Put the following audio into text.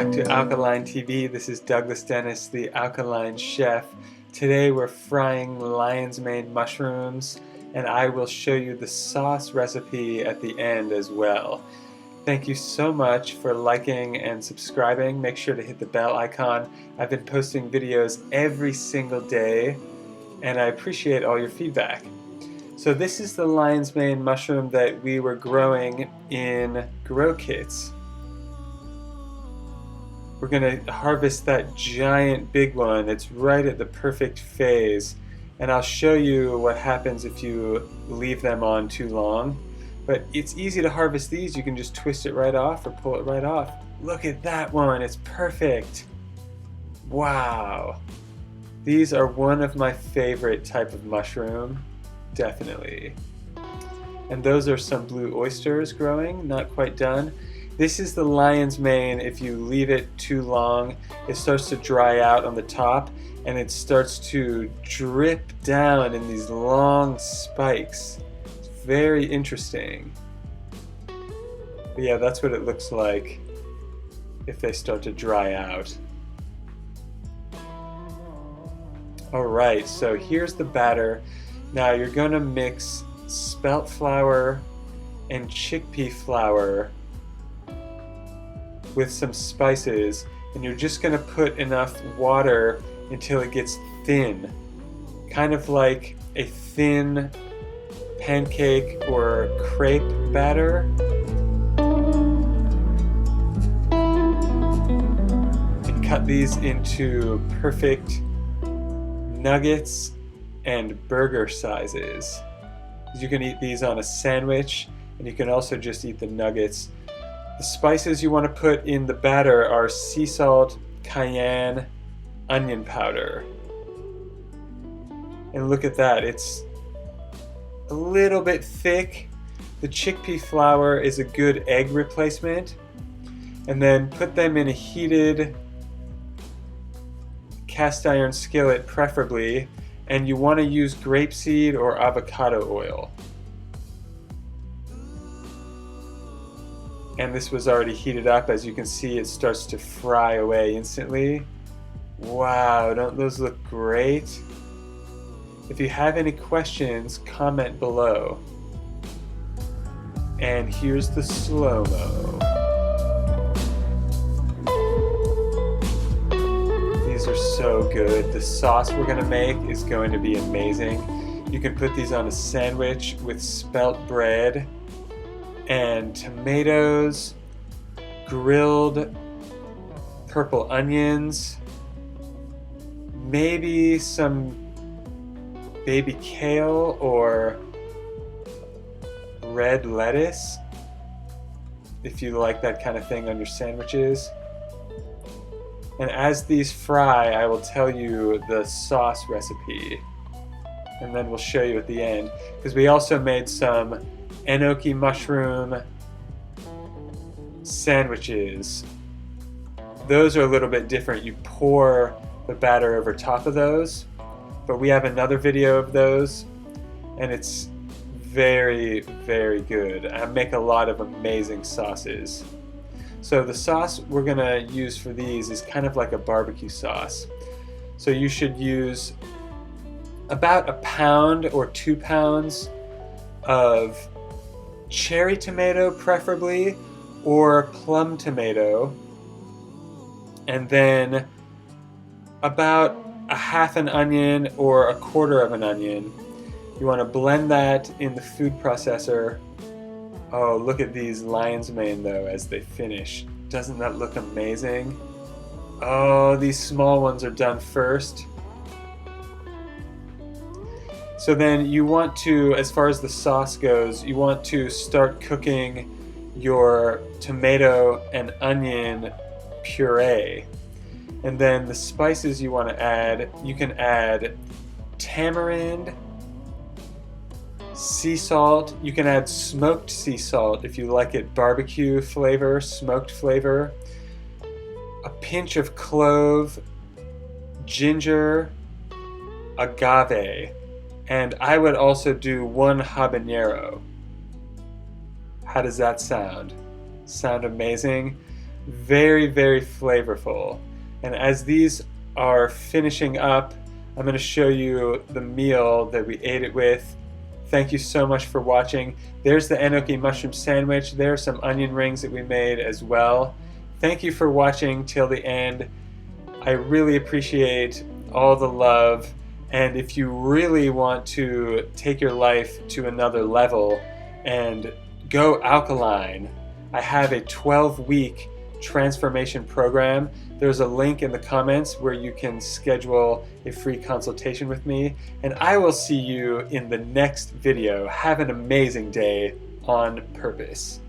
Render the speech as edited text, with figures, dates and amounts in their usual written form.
back to Alkaline TV. This is Douglas Dennis, the Alkaline Chef. Today we're frying lion's mane mushrooms, and I will show you the sauce recipe at the end as well. Thank you so much for liking and subscribing. Make sure to hit the bell icon. I've been posting videos every single day, and I appreciate all your feedback. So this is the lion's mane mushroom that we were growing in grow kits. We're going to harvest that giant big one. It's right at the perfect phase, and I'll show you what happens if you leave them on too long. But it's easy to harvest these. You can just twist it right off or pull it right off. Look at that one, it's perfect. Wow. These are one of my favorite type of mushroom, definitely. And those are some blue oysters growing, not quite done. This is the lion's mane. If you leave it too long, it starts to dry out on the top and it starts to drip down in these long spikes. It's very interesting. But yeah, that's what it looks like if they start to dry out. Alright, so here's the batter. Now you're going to mix spelt flour and chickpea flour with some spices, and you're just going to put enough water until it gets thin, kind of like a thin pancake or crepe batter. And cut these into perfect nuggets and burger sizes. You can eat these on a sandwich, and you can also just eat the nuggets. The spices you want to put in the batter are sea salt, cayenne, onion powder. And look at that, it's a little bit thick. The chickpea flour is a good egg replacement. And then put them in a heated cast iron skillet preferably, and you want to use grapeseed or avocado oil. And this was already heated up. As you can see, it starts to fry away instantly. Wow, don't those look great? If you have any questions, comment below. And here's the slow-mo. These are so good. The sauce we're gonna make is going to be amazing. You can put these on a sandwich with spelt bread and tomatoes, grilled purple onions, maybe some baby kale or red lettuce, if you like that kind of thing on your sandwiches. And as these fry, I will tell you the sauce recipe, and then we'll show you at the end, because we also made some enoki mushroom sandwiches. Those are a little bit different. You pour the batter over top of those, but we have another video of those, and it's very, very good. I make a lot of amazing sauces. So the sauce we're gonna use for these is kind of like a barbecue sauce. So you should use about 1 pound or 2 pounds of cherry tomato preferably, or plum tomato, and then about a half an onion or a quarter of an onion. You want to blend that in the food processor. Oh, look at these lion's mane though as they finish. Doesn't that look amazing? Oh, these small ones are done first. So then you want to, as far as the sauce goes, you want to start cooking your tomato and onion puree. And then the spices you want to add, you can add tamarind, sea salt. You can add smoked sea salt if you like it barbecue flavor, smoked flavor. A pinch of clove, ginger, agave. And I would also do 1 habanero. How does that sound? Sound amazing? very, very flavorful. And as these are finishing up, I'm going to show you the meal that we ate it with. Thank you so much for watching. There's the enoki mushroom sandwich. There are some onion rings that we made as well. Thank you for watching till the end. I really appreciate all the love. And if you really want to take your life to another level and go alkaline, I have a 12-week transformation program. There's a link in the comments where you can schedule a free consultation with me, and I will see you in the next video. Have an amazing day on purpose.